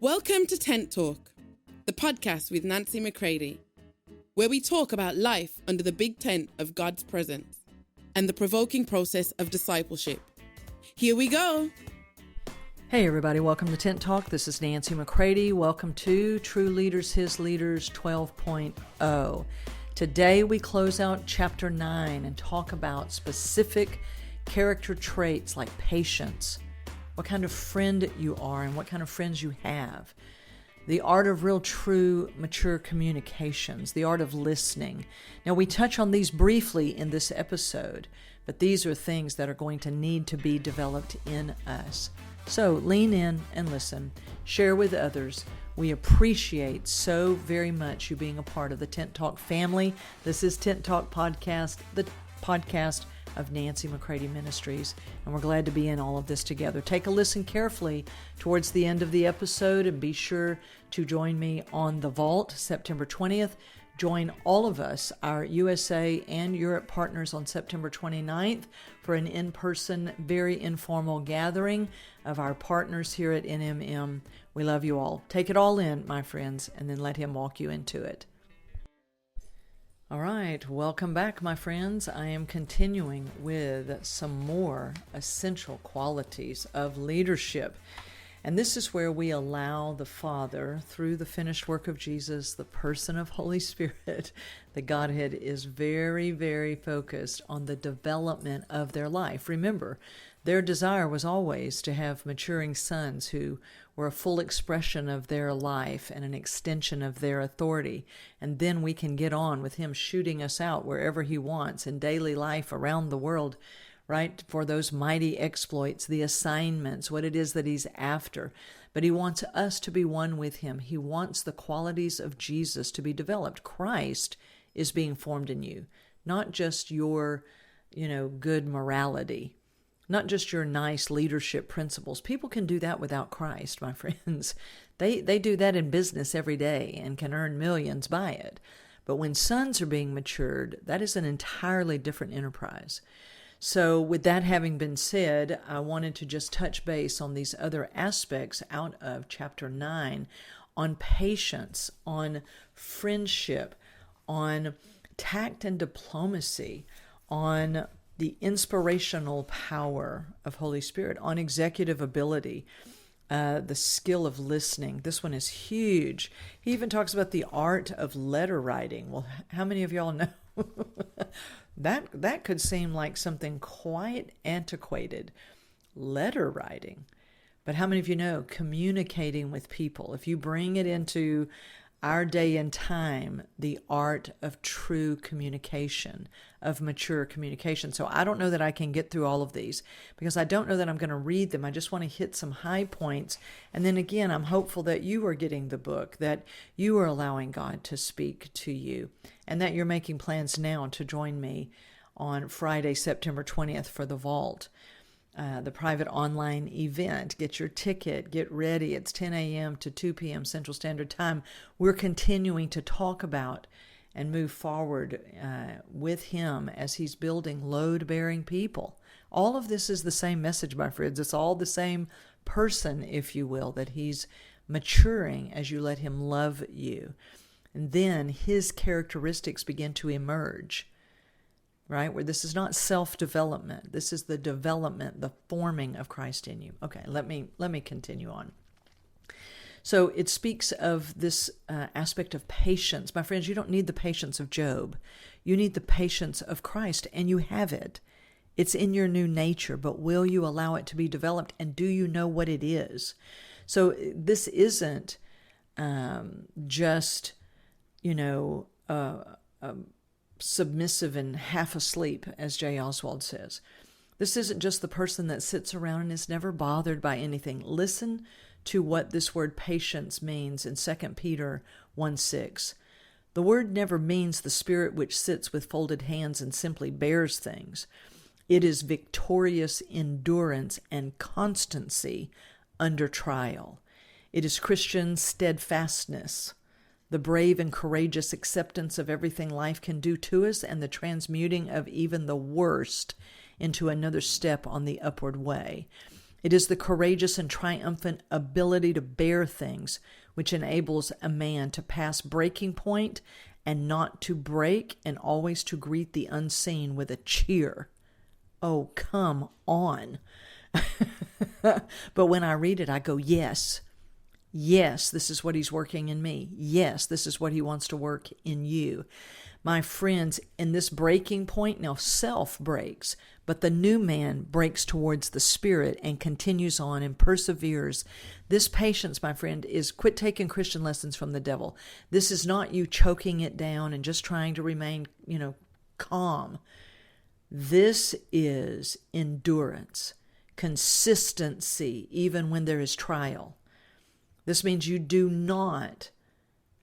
Welcome to Tent Talk, the podcast with Nancy McCready, where we talk about life under the big tent of God's presence and the provoking process of discipleship. Here we go. Hey everybody, welcome to Tent Talk. This is Nancy McCready. Welcome to True Leaders, His Leaders 12.0. Today we close out chapter 9 and talk about specific character traits like patience, what kind of friend you are and what kind of friends you have, the art of real, true, mature communications, the art of listening. Now, we touch on these briefly in this episode, but these are things that are going to need to be developed in us. So lean in and listen. Share with others. We appreciate so very much you being a part of the Tent Talk family. This is Tent Talk Podcast, the podcast of Nancy McCready Ministries, and we're glad to be in all of this together. Take a listen carefully towards the end of the episode and be sure to join me on the Vault September 20th. Join all of us, our USA and Europe partners, on September 29th for an in-person, very informal gathering of our partners here at NMM. We love you all. Take it all in, my friends, and then let Him walk you into it. All right, welcome back, my friends. I am continuing with some more essential qualities of leadership. And this is where we allow the Father, through the finished work of Jesus, the person of Holy Spirit, the Godhead is very, very focused on the development of their life. Remember, their desire was always to have maturing sons who were a full expression of their life and an extension of their authority. And then we can get on with Him shooting us out wherever He wants in daily life around the world, right? For those mighty exploits, the assignments, what it is that He's after. But He wants us to be one with Him. He wants the qualities of Jesus to be developed. Christ is being formed in you, not just your, good morality, not just your nice leadership principles. People can do that without Christ, my friends. They do that in business every day and can earn millions by it. But when sons are being matured, that is an entirely different enterprise. So with that having been said, I wanted to just touch base on these other aspects out of chapter 9 on patience, on friendship, on tact and diplomacy, on the inspirational power of Holy Spirit, on executive ability, the skill of listening. This one is huge. He even talks about the art of letter writing. Well, how many of y'all know that could seem like something quite antiquated, letter writing? But how many of you know communicating with people? If you bring it into our day and time, the art of true communication, of mature communication. So I don't know that I can get through all of these because I don't know that I'm going to read them. I just want to hit some high points. And then again, I'm hopeful that you are getting the book, that you are allowing God to speak to you, and that you're making plans now to join me on Friday, September 20th for the Vault. The private online event. Get your ticket, get ready. It's 10 a.m. to 2 p.m. Central Standard Time. We're continuing to talk about and move forward with Him as He's building load-bearing people. All of this is the same message, my friends. It's all the same person, if you will, that He's maturing as you let Him love you. And then His characteristics begin to emerge. Right? Where this is not self-development. This is the development, the forming of Christ in you. Okay, let me continue on. So it speaks of this aspect of patience. My friends, you don't need the patience of Job. You need the patience of Christ, and you have it. It's in your new nature, but will you allow it to be developed, and do you know what it is? So this isn't just, submissive and half asleep, as J. Oswald says. This isn't just the person that sits around and is never bothered by anything. Listen to what this word patience means in 2 Peter 1:6. The word never means the spirit which sits with folded hands and simply bears things. It is victorious endurance and constancy under trial. It is Christian steadfastness, the brave and courageous acceptance of everything life can do to us, and the transmuting of even the worst into another step on the upward way. It is the courageous and triumphant ability to bear things which enables a man to pass breaking point and not to break, and always to greet the unseen with a cheer. Oh, come on. But when I read it, I go, yes, this is what he's working in me. Yes, this is what he wants to work in you. My friends, in this breaking point, now self breaks, but the new man breaks towards the Spirit and continues on and perseveres. This patience, my friend, is quit taking Christian lessons from the devil. This is not you choking it down and just trying to remain, calm. This is endurance, consistency, even when there is trial. This means you do not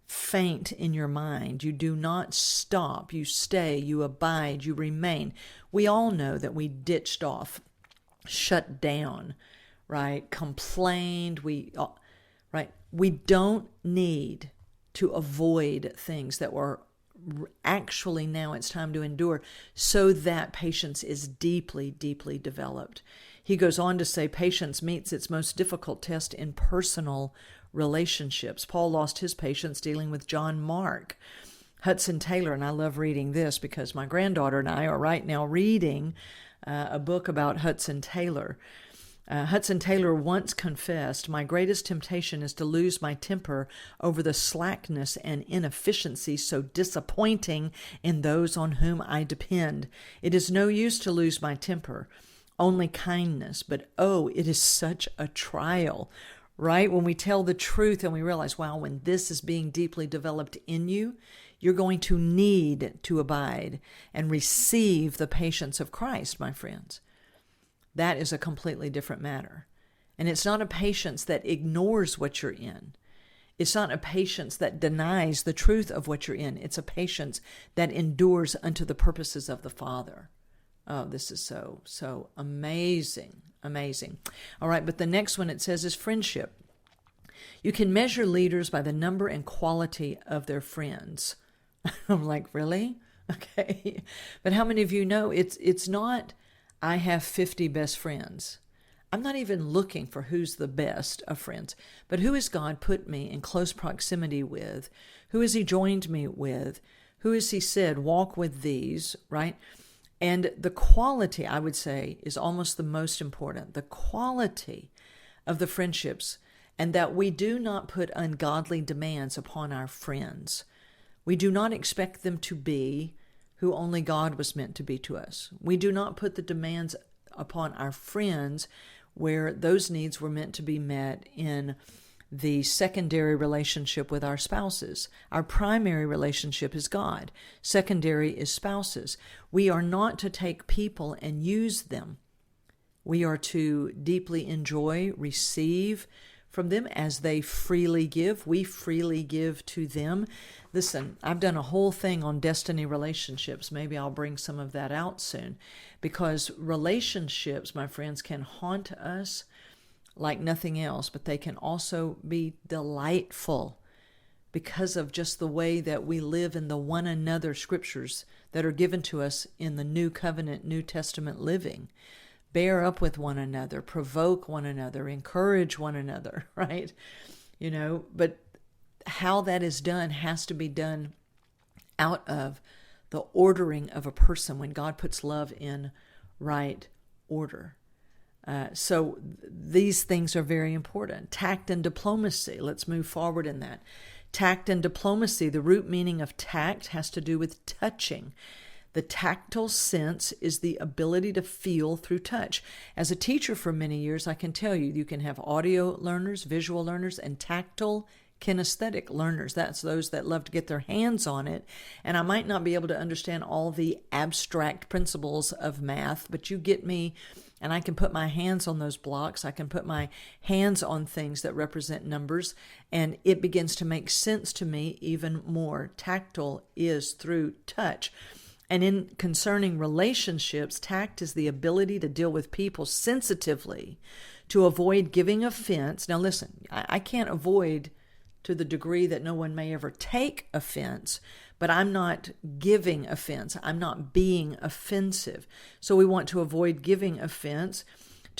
faint in your mind. You do not stop. You stay, you abide, you remain. We all know that we ditched off, shut down, right? Complained. We don't need to avoid things that were actually now it's time to endure, so that patience is deeply, deeply developed. He goes on to say patience meets its most difficult test in personal relationships. Paul lost his patience dealing with John Mark. Hudson Taylor, and I love reading this because my granddaughter and I are right now reading a book about Hudson Taylor. Hudson Taylor once confessed, "My greatest temptation is to lose my temper over the slackness and inefficiency so disappointing in those on whom I depend. It is no use to lose my temper, only kindness, but oh, it is such a trial." Right? When we tell the truth and we realize, wow, when this is being deeply developed in you, you're going to need to abide and receive the patience of Christ, my friends. That is a completely different matter. And it's not a patience that ignores what you're in. It's not a patience that denies the truth of what you're in. It's a patience that endures unto the purposes of the Father. Oh, this is so amazing. Amazing. All right, but the next one it says is friendship. You can measure leaders by the number and quality of their friends. I'm like, really? Okay. But how many of you know it's not, I have 50 best friends. I'm not even looking for who's the best of friends, but who has God put me in close proximity with? Who has he joined me with? Who has he said, walk with these, right? And the quality, I would say, is almost the most important. The quality of the friendships, and that we do not put ungodly demands upon our friends. We do not expect them to be who only God was meant to be to us. We do not put the demands upon our friends where those needs were meant to be met in the secondary relationship with our spouses. Our primary relationship is God. Secondary is spouses. We are not to take people and use them. We are to deeply enjoy, receive from them as they freely give. We freely give to them. Listen, I've done a whole thing on destiny relationships. Maybe I'll bring some of that out soon, because relationships, my friends, can haunt us like nothing else, but they can also be delightful because of just the way that we live in the one another scriptures that are given to us in the New Covenant, New Testament living. Bear up with one another, provoke one another, encourage one another, right? But how that is done has to be done out of the ordering of a person when God puts love in right order. So these things are very important. Tact and diplomacy. Let's move forward in that. Tact and diplomacy. The root meaning of tact has to do with touching. The tactile sense is the ability to feel through touch. As a teacher for many years, I can tell you can have audio learners, visual learners, and tactile kinesthetic learners. That's those that love to get their hands on it. And I might not be able to understand all the abstract principles of math, but you get me, and I can put my hands on those blocks. I can put my hands on things that represent numbers, and it begins to make sense to me even more. Tactile is through touch. And in concerning relationships, tact is the ability to deal with people sensitively, to avoid giving offense. Now listen, I can't avoid to the degree that no one may ever take offense, but I'm not giving offense. I'm not being offensive. So we want to avoid giving offense,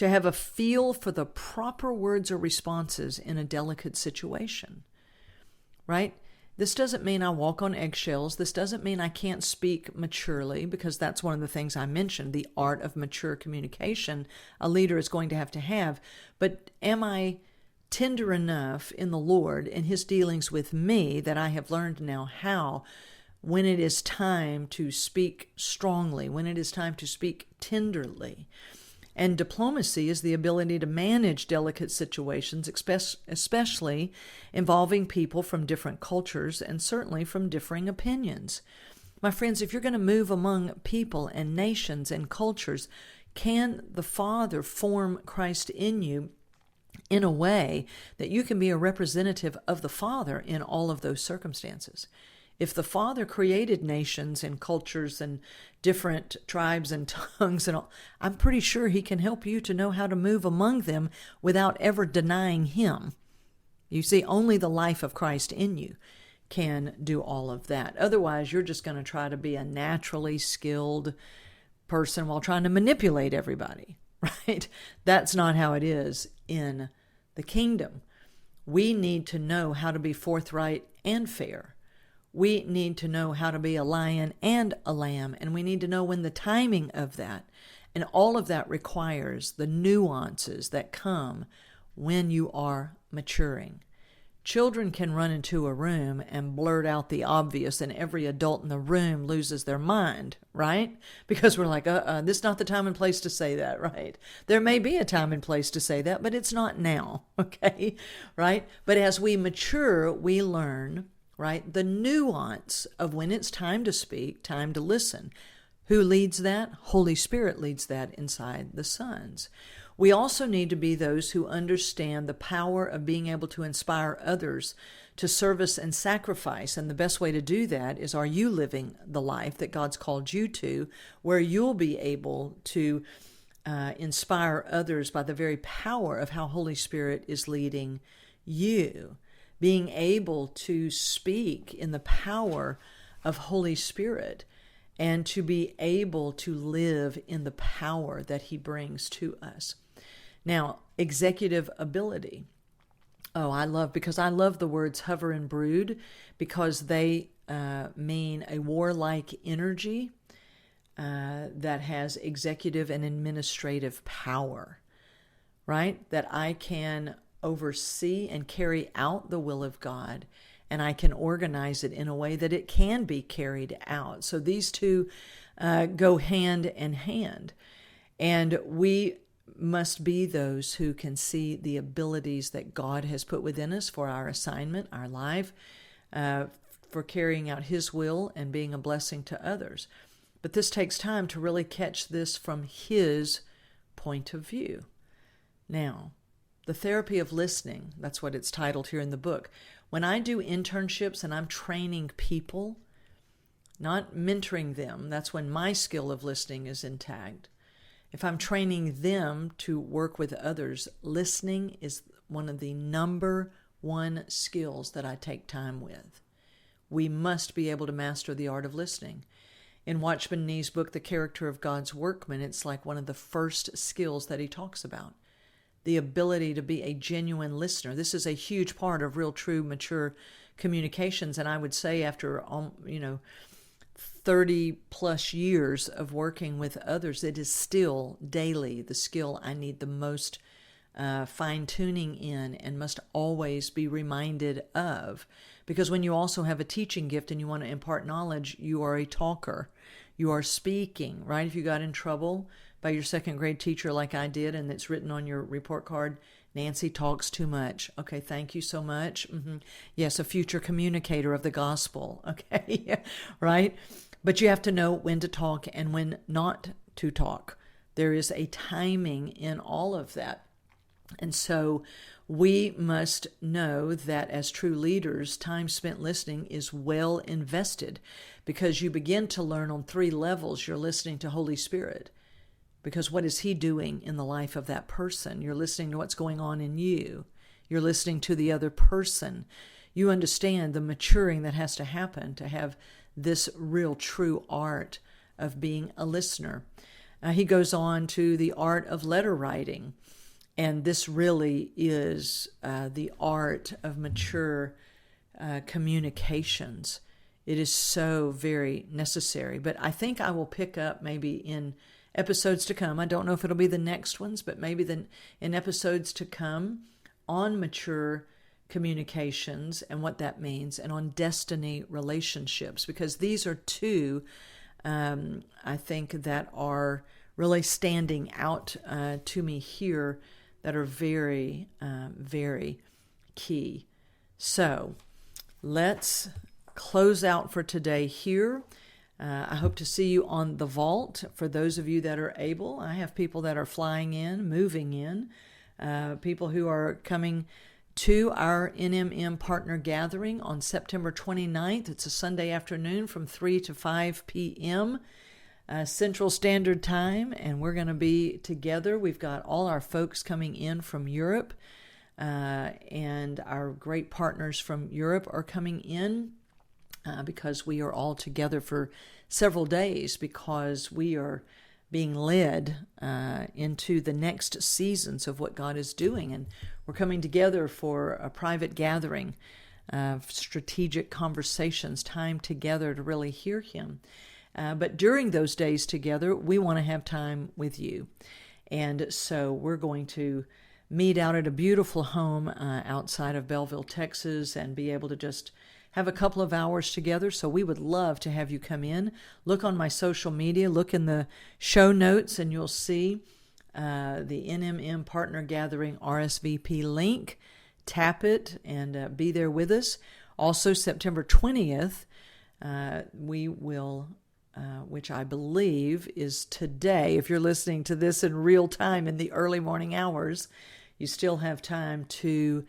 to have a feel for the proper words or responses in a delicate situation, right? This doesn't mean I walk on eggshells. This doesn't mean I can't speak maturely, because that's one of the things I mentioned, the art of mature communication a leader is going to have. But am I tender enough in the Lord and His dealings with me that I have learned now how, when it is time to speak strongly, when it is time to speak tenderly. And diplomacy is the ability to manage delicate situations, especially involving people from different cultures and certainly from differing opinions. My friends, if you're going to move among people and nations and cultures, can the Father form Christ in you in a way that you can be a representative of the Father in all of those circumstances? If the Father created nations and cultures and different tribes and tongues and all, I'm pretty sure He can help you to know how to move among them without ever denying Him. You see, only the life of Christ in you can do all of that. Otherwise, you're just going to try to be a naturally skilled person while trying to manipulate everybody, right? That's not how it is in the kingdom. We need to know how to be forthright and fair. We need to know how to be a lion and a lamb, and we need to know when the timing of that. And all of that requires the nuances that come when you are maturing. Children can run into a room and blurt out the obvious, and every adult in the room loses their mind, right? Because we're like, this is not the time and place to say that, right? There may be a time and place to say that, but it's not now, okay? Right? But as we mature, we learn, right, the nuance of when it's time to speak, time to listen. Who leads that? Holy Spirit leads that inside the sons. We also need to be those who understand the power of being able to inspire others to service and sacrifice. And the best way to do that is, are you living the life that God's called you to, where you'll be able to inspire others by the very power of how Holy Spirit is leading you? Being able to speak in the power of Holy Spirit and to be able to live in the power that He brings to us. Now, executive ability. Because I love the words hover and brood, because they mean a warlike energy that has executive and administrative power, right? That I can oversee and carry out the will of God, and I can organize it in a way that it can be carried out. So these two go hand in hand, and we must be those who can see the abilities that God has put within us for our assignment, our life, for carrying out His will and being a blessing to others. But this takes time to really catch this from His point of view. Now, the therapy of listening, that's what it's titled here in the book. When I do internships and I'm training people, not mentoring them, that's when my skill of listening is intact. If I'm training them to work with others, listening is one of the number one skills that I take time with. We must be able to master the art of listening. In Watchman Nee's book, The Character of God's Workman, it's like one of the first skills that he talks about. The ability to be a genuine listener. This is a huge part of real, true, mature communications. And I would say after, 30 plus years of working with others, it is still daily the skill I need the most fine-tuning in and must always be reminded of. Because when you also have a teaching gift and you want to impart knowledge, you are a talker. You are speaking, right? If you got in trouble by your second grade teacher like I did, and it's written on your report card, Nancy talks too much. Okay, thank you so much. Yes, a future communicator of the gospel. Okay, right? But you have to know when to talk and when not to talk. There is a timing in all of that. And so we must know that as true leaders, time spent listening is well invested, because you begin to learn on 3 levels. You're listening to Holy Spirit, because what is He doing in the life of that person? You're listening to what's going on in you. You're listening to the other person. You understand the maturing that has to happen to have this real true art of being a listener. He goes on to the art of letter writing. And this really is the art of mature communications. It is so very necessary. But I think I will pick up maybe in episodes to come. I don't know if it'll be the next ones, but maybe in episodes to come on mature communications and what that means, and on destiny relationships, because these are two, I think, that are really standing out to me here that are very, very key. So let's close out for today here. I hope to see you on the vault. For those of you that are able, I have people that are flying in, moving in, people who are coming to our NMM partner gathering on September 29th. It's a Sunday afternoon from 3 to 5 p.m. Central Standard Time, and we're going to be together. We've got all our folks coming in from Europe, and our great partners from Europe are coming in because we are all together for several days, because we are being led into the next seasons of what God is doing. And we're coming together for a private gathering, strategic conversations, time together to really hear Him. But during those days together, we want to have time with you. And so we're going to meet out at a beautiful home outside of Belleville, Texas, and be able to just have a couple of hours together. So we would love to have you come in. Look on my social media, look in the show notes, and you'll see the NMM Partner Gathering RSVP link. Tap it and be there with us. Also, September 20th, we will, which I believe is today. If you're listening to this in real time in the early morning hours, you still have time to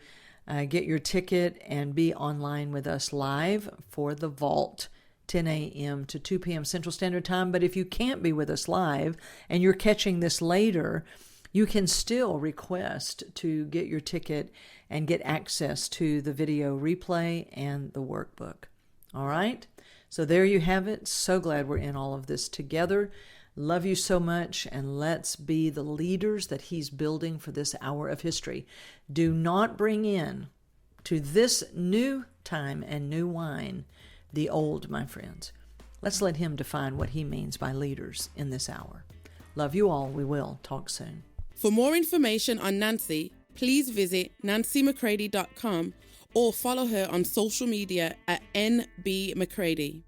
get your ticket and be online with us live for the Vault, 10 a.m. to 2 p.m. Central Standard Time. But if you can't be with us live and you're catching this later, you can still request to get your ticket and get access to the video replay and the workbook. All right? So there you have it. So glad we're in all of this together. Love you so much, and let's be the leaders that He's building for this hour of history. Do not bring in to this new time and new wine the old, my friends. Let's let Him define what He means by leaders in this hour. Love you all. We will talk soon. For more information on Nancy, please visit nancymccready.com or follow her on social media at NB McCready.